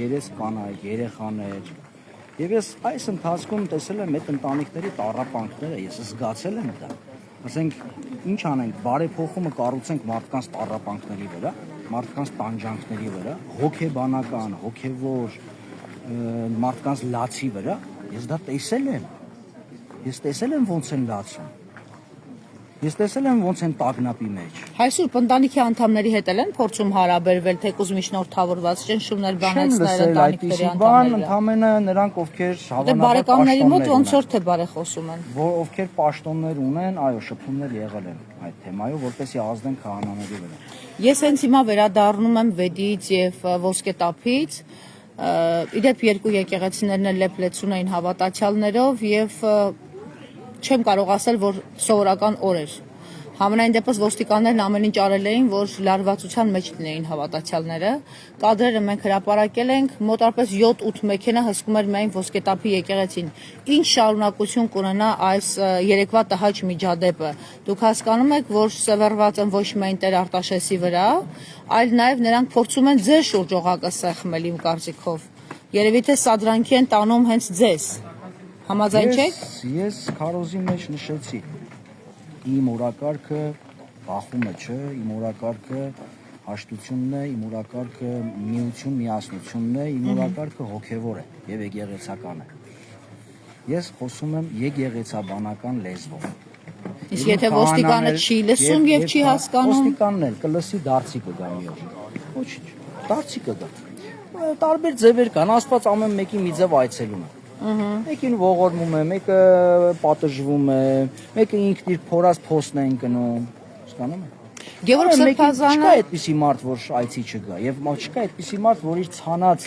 երես կանայք, երեխաներ։ Եվ ես այս ընթացքում տեսել եմ այդ ընտանիքների տառապանքները, ես զգացել եմ դա։ Ասենք, ինչ անենք, բարեփոխումը կառուցենք մարդկանց տառապանքների վրա, մարդկանց տանջանքների վրա, հոգեբանական, հոգևոր մարդկանց լացի վրա, ես դա տեսել եմ։ Ես տեսել եմ ոնց են լացում։ Ես տեսել եմ ոնց են տագնապի մեջ։ Այսօր ընտանիքի անդամների հետ են փորձում հարաբերվել, թեկուզ միջնորդավորված ճնշումներ բանեցնել ընտանիքների անդամները։ Ընդամենը նրանք, ովքեր հավանաբար բարեկամների մոտ ոնց որ թե բարեխոսում են։ Ովքեր պաշտոններ ունեն, այո, շփումներ եղել են այդ թեմայով, որպեսզի ազդեն քահանաների վրա։ Ես հենց հիմա վերադառնում եմ Վեդից եւ Ոսկետափից։ Իդեպ երկու եկեղեցիներն էլ լեփլեցուն էին հավատացյալներով եւ չեմ կարող ասել, որ սովորական օր էր։ Համենայն դեպս ոստիկաններն ամեն ինչ արել էին, որ լարվածության մեջ լինեին հավատացյալները։ Կադրերը մենք հրապարակել ենք, մոտարպես 7-8 մեքենա հսկում էր միայն Ոսկետափի եկեղեցին։ Ինչ շարունակություն կունենա այս երեկվա տհաճ միջադեպը։ Դուք հասկանում եք, որ սևեռված են ոչ միայն Տեր Արտաշեսի վրա, այլ նաև նրանք փորձում են ձեր շուրջ օղակը սեղմել իմ կարծիքով։ Երևի թե սադրանքի են տանում հենց ձեզ։ Համաձայն չեք։ Ես քարոզի մեջ նշեցի։ Իմ օրակարգը բախումը չէ, իմ օրակարգը հաշտությունն է, իմ օրակարգը միություն, միասնությունն է, իմ օրակարգը հոգևոր է եւ եկեղեցական է։ Ես խոսում եմ եկեղեցաբանական լեզվով։ Իսկ եթե ոստիկանը չի լսում եւ չի հասկանում, ոստիկանն էլ կլսի դարձի կգա մի օր։ Ոչինչ, դարձի կգա։ Տարբեր ձևեր կան, Աստված ամեն մեկի մի ձև այցելում է։ Մեկին ողորմում է, մեկը պատժվում է, մեկը ինքն իր փորած փոստն է ընկնում, հասկանում եք։ Գևորգ Սրբազանը չկա այդպիսի մարդ, որ այցի չգա, եւ չկա այդպիսի մարդ, որ իր ցանած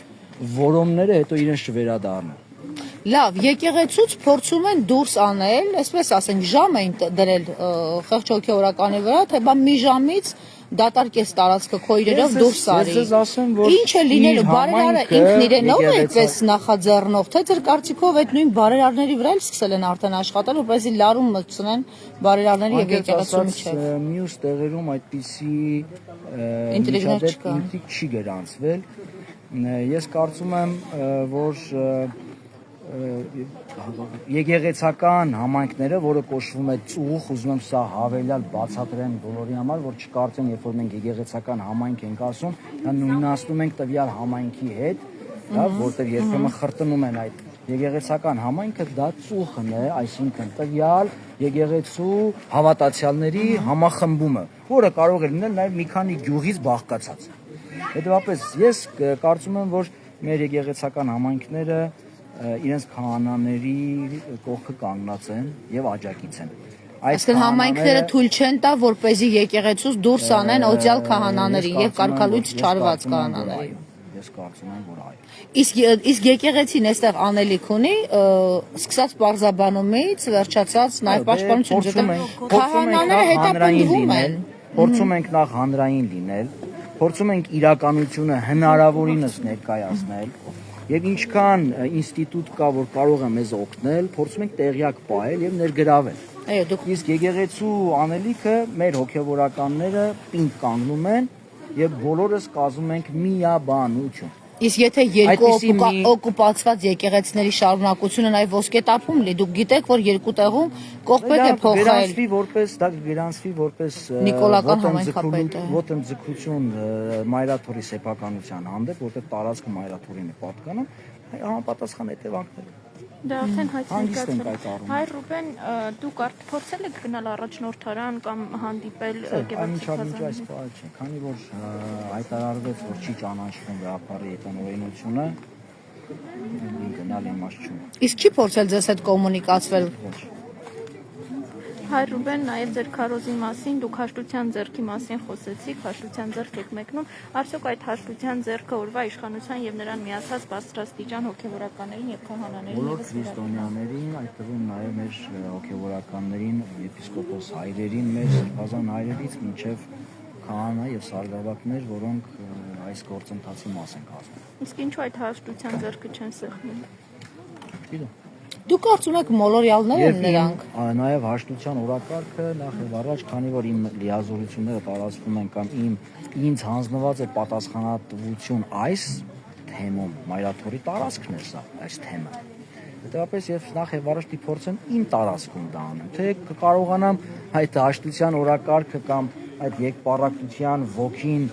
որոմները հետո իրենց չվերադառնա։ Լավ, եկեղեցուց փորձում են դուրս անել, այսպես ասենք, ժամ էին դրել խեղճ հոգեորականի վրա, թե բա մի ժամից դատարկես տարածքը քո իրերով դուրս արի։ Ինչ է լինելու, բարերարը ինքն իրենով է այդպես նախաձեռնող, թե ձեր կարծիքով այդ նույն բարերարների վրա էլ սկսել են արդեն աշխատել, որպեսզի լարում մտցնեն բարերարների եւ եկեղեցու միջեւ։ Մյուս տեղերում այդպիսի ինտրիգներ չի գրանցվել։ Ես կարծում եմ, որ եկեղեցական համայնքները, որը կոչվում է ծուղ, ուզում եմ սա հավելյալ բացատրեմ բոլորի համար, որ չկարծեն, երբ որ մենք եկեղեցական համայնք ենք ասում, դա նույնացնում ենք տվյալ համայնքի հետ, դա որտեղ երբեմն խրտնում են այդ եկեղեցական համայնքը, դա ծուղն է, այսինքն տվյալ եկեղեցու հավատացյալների համախմբումը, որը կարող է լինել նաև մի քանի գյուղից բաղկացած։ Հետևաբար ես կարծում եմ, որ մեր եկեղեցական համայնքները իրենց քահանաների կողքը կանգնած են եւ աջակից են։ Այսինքն համայնքները թույլ չեն տա, որպեսզի եկեղեցուց դուրս անեն օծյալ քահանաներին եւ կարգալույց չարված քահանաներին։ Ես կարծում եմ, որ այո։ Իսկ եկեղեցին այստեղ անելիք ունի, սկսած պարզաբանումից վերջացած նաեւ պաշտպանություն ձգտում քահանաները հետապնդվում են։ Փորձում ենք նախ հանրային լինել, փորձում ենք իրականությունը հնարավորինս ներկայացնել։ Եվ ինչքան ինստիտուտ կա, որ կարող է մեզ օգնել, փորձում ենք տեղյակ պահել եւ ներգրավել։ Իսկ եկեղեցու անելիքը մեր հոգեվորականները պինդ կանգնում են եւ բոլորս կազմում ենք միաբանություն։ Իսկ եթե երկու օկուպացված եկեղեցիների շարունակությունը նաև Ոսկետափում լի, դուք գիտեք, որ երկու տեղում կողպետ է փոխել։ Դա գրանցվի որպես Նիկոլական համայնքապետը։ Ոտնձգություն մայրաթորի սեփականության հանդեպ, որտեղ տարածքը մայրաթորին է պատկանում, համապատասխան հետևանքներ։ Դա արդեն հայտնի։ Հայ Ռուբեն, դուք փորձել եք գնալ առաջնորդարան կամ հանդիպել Գևորգ, քանի որ հայտարարվեց, որ չի ճանաչվում վեհապարի ետնօրենությունը, գնալ իմաստ չունի։ Իսկ չի փորձել ձեզ հետ կոմունիկացվել։ Հայ Ռուբեն, նաև ձեր քարոզի մասին, դուք հաշտության ձեռքի մասին խոսեցիք, հաշտության ձեռք եք մեկնում, արդյոք այդ հաշտության ձեռքը օրվա իշխանության եւ նրան միացած բարձրաստիճան հոգեվորականներին եւ քահանաներին բոլոր քրիստոնյաներին, այդ թվում նաև մեր հոգեվորականներին, եպիսկոպոս հայրերին, մեր սրբազան հայրերից մինչեւ քահանա եւ սարգսակներ, որոնք այս գործընթացի մաս են կազմում։ Իսկ ինչու այդ հաշտության ձեռքը չեն սեղմում։ Գիտեմ։ Դուք կարծում եք մոլորյալներ են նրանք։ Նաև հաշտության օրակարգը նախ եւ առաջ, քանի որ իմ լիազորությունները տարածվում են կամ ինձ հանձնված է պատասխանատվություն այս թեմում մայրաթորի տարածքն է սա, այս թեմը։ Հետևաբար եւ նախ եւ առաջ փորձեմ իմ տարածքում դա անեմ, թե կարողանամ այդ հաշտության օրակարգը կամ այդ երկպառակտության ոգին,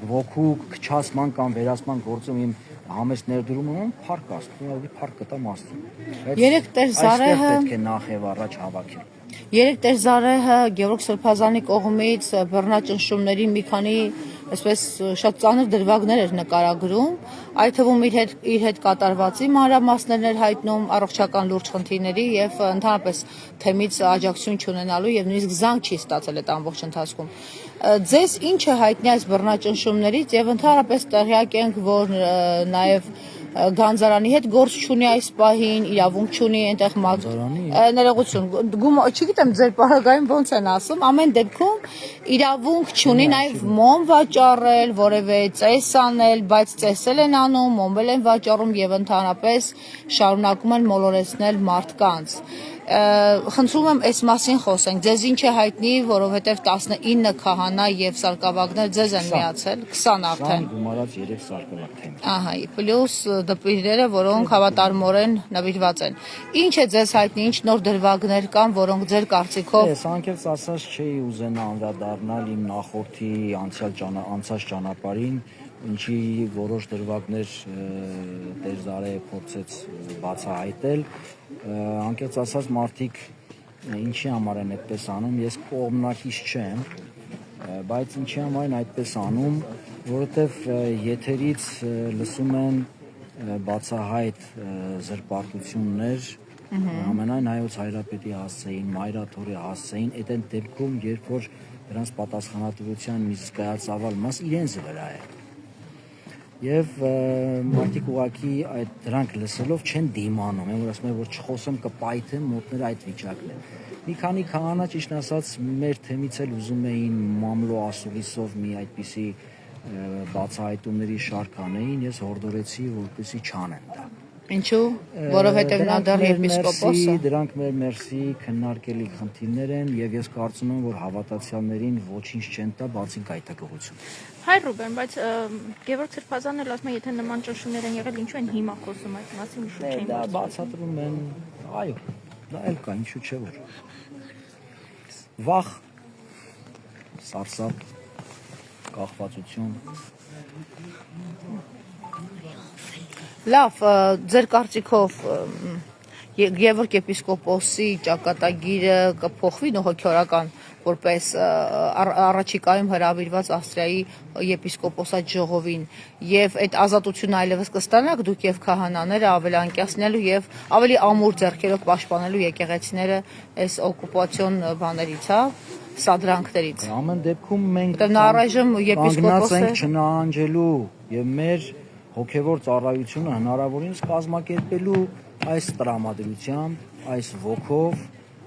ոգու քչացման կամ վերացման գործում իմ համեստ ներդրումը ունեմ, փառք Աստծո, ավելի փառք կտամ Աստծո։ Երեք Տեր Զարեհը պետք է նախ եւ առաջ հավաքել։ Երեք Տեր Զարեհը Գևորգ Սրբազանի կողմից բռնաճնշումների մի քանի այսպես շատ ծանր դրվագներ էր նկարագրում, այդ թվում իր հետ կատարվածի մանրամասներն էր հայտնում, առողջական լուրջ խնդիրների եւ ընդհանրապես թեմից աջակցություն չունենալու եւ նույնիսկ զանգ չի ստացել այդ ամբողջ ընթացքում։ Ձեզ ինչ է հայտնի այս բռնաճնշումներից եւ ընդհանրապես տեղյակ ենք, որ նաեւ Գանձարանի հետ գործ չունի այս պահին, իրավունք չունի այնտեղ ներողություն, չգիտեմ ձեր պարագայում ոնց են ասում, ամեն դեպքում իրավունք չունի նաև մոմ վաճառել, որևէ ծես անել, բայց ծեսել են անում, մոմել են վաճառում եւ ընդհանրապես շարունակում են մոլորեցնել մարդկանց։ Խնդրում եմ այս մասին խոսենք, ձեզ ինչ է հայտնի, որովհետև 19 քահանա եւ սարկավագներ ձեզ են միացել, 20 արդեն։ Գումարած 3 սարկավագ թեմ։ Ահա, պլյուս դպիրները, որոնք հավատարմորեն նվիրված են։ Ինչ է ձեզ հայտնի, ինչ նոր դրվագներ կան, որոնք ձեր կարծիքով Ես անկեղծ ասած չէի ուզենա անդրադառնալ իմ նախորդի անցած ճանապարհին, ինչի որոշ դրվագներ Տեր Զարեհը փորձեց բացահայտել, անկեղծ ասած մարդիկ ինչի համար են այդպես անում, ես կողմնակից չեմ, բայց ինչի համար են այդպես անում, որովհետև եթերից լսում են բացահայտ զրպարտություններ, ամենայն հայոց հայրապետի հասցեին, մայրաթորի հասցեին, այդ են դեպքում, երբ որ դրանց պատասխանատվության մի զգայացավալ մաս իրենց վրա է։ Եվ մարդիկ ուղղակի դրանք լսելով չեն դիմանում, որ ասում են, որ չխոսեմ կպայթեմ, մոտները այդ վիճակն է։ Մի քանի քահանա ճիշտ ասած մեր թեմից էլ ուզում էին մամլո ասուլիսով մի այդպիսի բացահայտումների շարք անեին, ես հորդորեցի, որպեսզի չանեն դա։ Ինչու՞, որովհետև նա դեռ եպիսկոպոս է։ Դրանք մեր մերսի քննարկելի խնդիրներ են եւ ես կարծում եմ, որ հավատացյալներին ոչինչ չեն տա, բացի գայթակղություն։ Հայ Ռուբեն, բայց Գևորգ Սրբազանն էլ ասում է, եթե նման ճնշումներ են եղել, ինչու են հիմա խոսում այդ մասին, ինչու չէին Դա բացատրում են, այո, դա էլ կա, ինչու՞ չէ որ։ Վախ, սարսափ, կախվածություն։ Լավ, ձեր կարծիքով Գևորգ եպիսկոպոսի ճակատագիրը կփոխվի հոգևորական որպես առաջիկայում հրավիրված Ավստրիայի եպիսկոպոսաց ժողովին եւ այդ ազատությունը այլևս կստանաք դուք եւ քահանաները ավելանկյացնելու եւ ավելի ամուր ձեռքերով պաշտպանելու եկեղեցիները այս օկուպացիոն բաներից, հա, սադրանքներից։ Ամեն դեպքում մենք նա առայժմ եպիսկոպոս է չնահանջելու եւ մեր հոգևոր ծառայությունը հնարավորինս կազմակերպելու այս տրամադրությամբ, այս ոգով,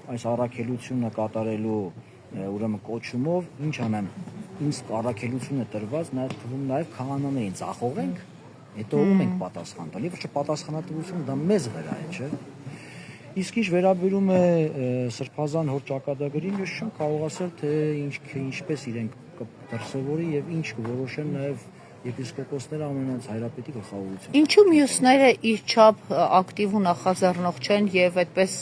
այս առաքելությունը կատարելու ուրեմն կոչումով, ինչ անեմ, ինձ առաքելությունը տրված, նաև թվում նաև քահանաներին ծախողենք, հետո ում ենք պատասխան տալի, որ չպատասխանատվությունը դա մեզ վրա է, չէ՞։ Իսկ ինչ վերաբերում է Սրբազան հոր ճակատագրին, ես չեմ կարող ասել, թե ինչպես իրենք կդրսևորի եւ ինչ կորոշեն նաև եպիսկոպոսները ամենից հայրապետի գլխավորություն։ Ինչու մյուսները իր չափ ակտիվ ու նախաձեռնող չեն եւ այդպես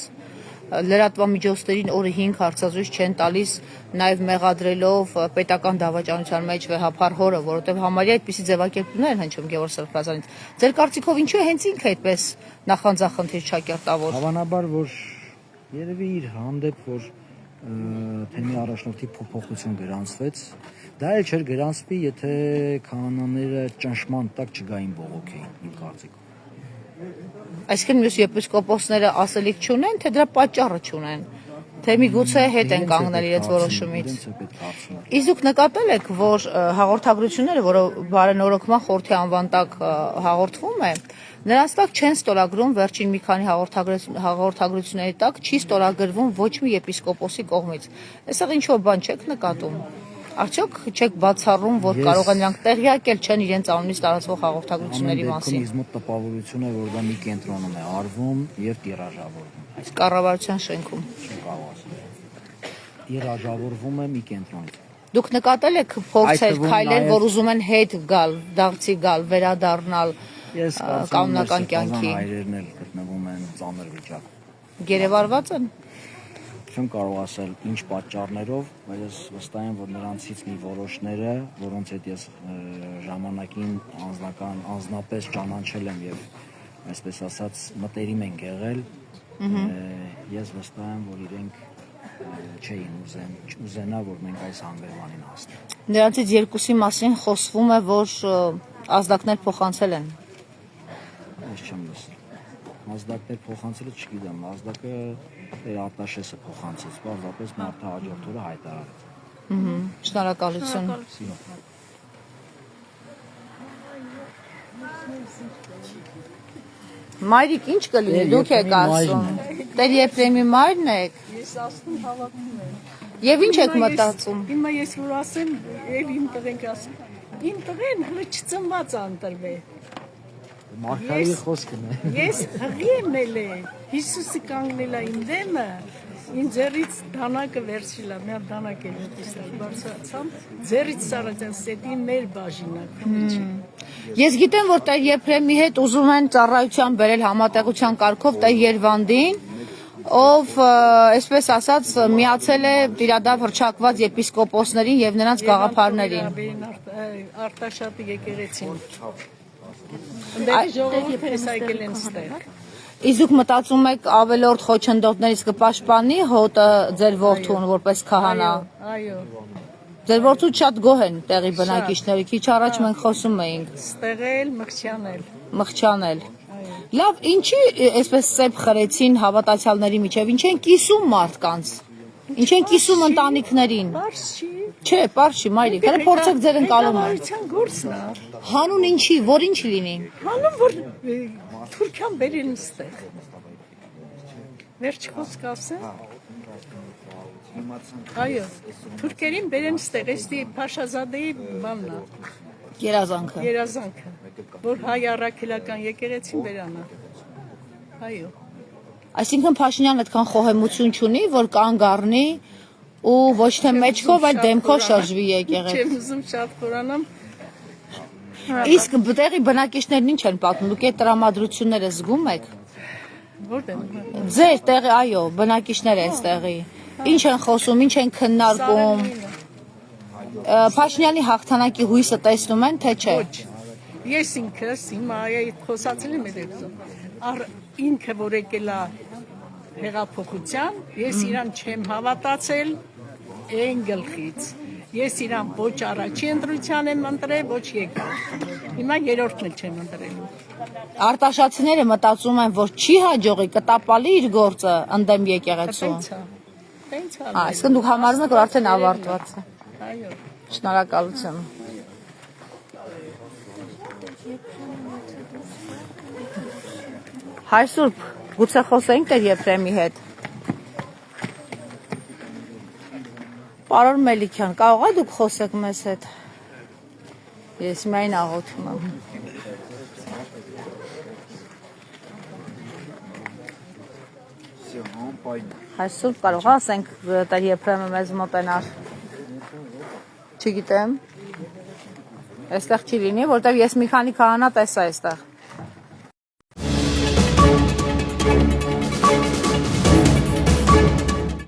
լրատվամիջոցներին օրը 5 հարցազրույց չեն տալիս, նաև մեղադրելով պետական դավաճանության մեջ վեհափառ հորը, որովհետև համարյա այդպիսի ձևակերպումներ են հնչում Գևորգ Սրբազանից։ Ձեր կարծիքով ինչու է հենց ինքը այդպես նախանձախնդիր չակերտավոր։ Հավանաբար, որ երևի իր հանդեպ, որ թեմի առաջնորդի փոփոխություն գրանցվեց, դա էլ չէր գրանցվի, եթե քահանաները ճնշման տակ չգային բողոքեին, իմ կարծիքով։ Այսինքն մյուս եպիսկոպոսները ասելիք չունեն, թե դրա պատճառը չունեն, թե միգուցե հետ են կանգնել իրենց որոշումից։ Իսկ դուք նկատել եք, որ հաղորդագրությունները, որը բարենորոգման խորհրդի անվան տակ հաղորդվում է, նրանց տակ չեն ստորագրում վերջին մի քանի հաղորդագրությունների տակ չի ստորագրվում ոչ մի եպիսկոպոսի կողմից։ Այսօր ինչ-որ բան չեք նկատում։ Արդյոք չեք բացառում, որ կարող են նրանք տեղյակ էլ չեն իրենց անունից տարածվող հաղորդագրությունների մասին։ Ինձ մոտ տպավորություն է, որ դա մի կենտրոնում է արվում եւ տիրաժավորվում։ Կառավարության շենքում։ Չեմ կարող ասել։ Տիրաժավորվում է մի կենտրոնից։ Դուք նկատել եք փորձեր, Այդ թվում քայլեր, նաև- որ ուզում են հետ գալ, դարձի գալ, վերադառնալ Ես կանոնական կյանքի։ հայրերն էլ գտնվում են ծանր վիճակում։ Գերեվարված են։ Չեմ կարող ասել ինչ պատճառներով, բայց ես վստահ եմ, որ նրանցից մի որոշները, որոնց հետ ես ժամանակին անձնապես ճանաչել եմ եւ այսպես ասած մտերիմ ենք եղել, ես վստահ եմ, որ իրենք չէին ուզենա, որ մենք այս հանգրվանին հասնենք։ Նրանցից երկուսի մասին խոսվում է, որ ազդակներ փոխանցել են։ Ես չեմ լսել։ Ազդակներ փոխանցելը չգիտեմ, ազդակը Արտաշեսը փոխանցեց, բարձրապես մարդը հաջորդ օրը հայտարարեց։ Շնորհակալություն։ Մայրիկ ինչ կլինի, Տեր դուք եք Եփրեմի ասում։ Տեր Եփրեմի մայրն եք։ Ես ասում հավատում եմ։ Եվ ինչ եք մտածում։ Հիմա ես որ ասեմ, եւ իմ տղենք ասում, իմ տղեն հələ չծնված անտրվել։ Մարգարեի խոսքն է։ Ես հղի եմ ելել, Հիսուսը կանգնել է իմ դեմը, իմ ձեռից դանակը վերցրել է, մի դանակ էլ ուտիսալ, բարձրացամ, ձեռից սարացան, սետին մեր բաժինակ։ Ես գիտեմ, որ Տեր Եփրեմի հետ ուզում են ծառայության բերել համատեղության կարգով Տեր Երվանդին, ով, այսպես ասած, միացել է Տիրադավ հռչակված եպիսկոպոսներին եւ նրանց գաղափարներին։ Արտաշատի եկեղեցին։ Դե ժողովուրդը եկել են ստեղ։ Իսկ դուք մտածում եք ավելորդ խոչընդոտներից կպաշտպանի հոտը ձեր որդուն որպես քահանա։ Այո, Ձեր որդու շատ գոհ են տեղի բնակիչները, քիչ առաջ մենք խոսում էինք ստեղել, մղճանել։ մղճանել։ Լավ, ինչի այսպես սեփ խրեցին հավատացյալների միջև, ինչ են կիսում մարդկանց։ Ինչ են կիսում ընտանիքներին։ Բարս չի։ Չէ, պարզ չի, մայրիկ, հələ փորձեք ձեր ընկալումը։ Ղեկավարության գործն է։ Հանուն ինչի, որ ինչ լինի։ Հանուն որ Թուրքիան բերեն ստեղ։ Վերջ խոսք ասեմ։ Այո, թուրքերին բերեն ստեղ, էստի Փաշազադեի բանն է, Երազանքը։ երազանքը, որ հայ առաքելական եկեղեցին բերանա։ Այո։ Այսինքն Փաշինյանը այդքան խոհեմություն չունի, որ կանգ առնի ու ոչ թե մեջքով, այլ դեմքով շրջվի եկեղեցի։ Չեմ ուզում շատ խորանամ։ Իսկ տեղի բնակիչներն ինչ են պատմում, դուք այդ տրամադրությունները զգում եք։ Որտե՞ղ։ Ձեր տեղի, այո, բնակիչները այստեղի։ Ինչ են խոսում, ինչ են քննարկում։ Փաշինյանի հաղթանակի հույսը տեսնում են, թե չէ։ Ոչ։ Ես ինքս հիմա այդ խոսացել եմ այդպես։ Ինքը որ եկել է հեղափոխության, ես իրան չեմ հավատացել այն գլխից։ Ես իրան ոչ առաջի ընտրության եմ ընտրել, ոչ երկրորդ։ Հիմա երրորդն էլ չեմ ընտրելու։ Արտաշատցիները մտածում են, որ չի հաջողի կտապալի իր գործը ընդդեմ եկեղեցու։ Տենց է։ Այսինքն դուք համարում եք, որ արդեն ավարտված է։ Այո։ Շնորհակալություն։ Հայր Սուրբ, գուցե խոսենք Տեր Եփրեմի հետ։ Պարոն Մելիքյան, կարող է դուք խոսեք մեզ հետ։ Ես միայն աղոթում եմ։ Հայր Սուրբ, կարող է ասենք Տեր Եփրեմը մեզ մոտենար։ Չգիտեմ։ Այստեղ չի լինի, որտեղ ես մի քանի քահանա տեսա այստեղ։